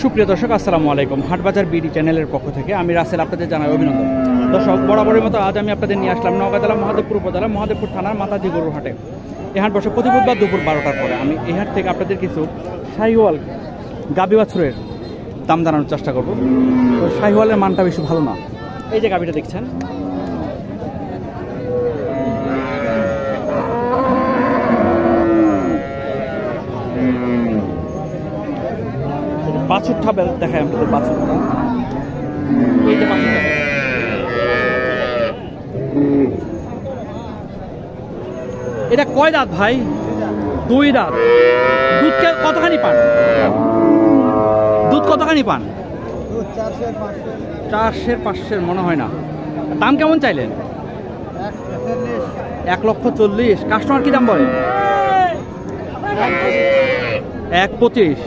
সুপ্রিয় দর্শক, আসসালামু আলাইকুম। হাটবাজার বিডি চ্যানেলের পক্ষ থেকে আমি রাসেল আপনাদের জানাই অভিনন্দন। দর্শক, বরাবরের মতো আজ আমি আপনাদের নিয়ে আসলাম নওগাঁ জেলা মহাদেবপুর উপজেলা মহাদেবপুর থানার মাতাজি গরুর হাটে। এই হাট বসে প্রতি বুধবার দুপুর 12টার পরে। আমি এই হাট থেকে আপনাদের কিছু শাহিওয়াল গাভী বাছুরের দাম জানানোর চেষ্টা করব। তো শাহিওয়ালের মানটা বেশি ভালো না। এই যে গাভীটা দেখছেন, বাছুরটা দেখায় আপনাদের। বাছুরটা, এই যে বাছুরটা, এটা কয় দাঁত ভাই? 2 দাঁত। দুধ কতখানি পান? দুধ কতখানি পান? 400-500 মনে হয় না। দাম কেমন চাইলেন? 1,40,000। কাস্টমার কি দাম বলে? 1,25,000।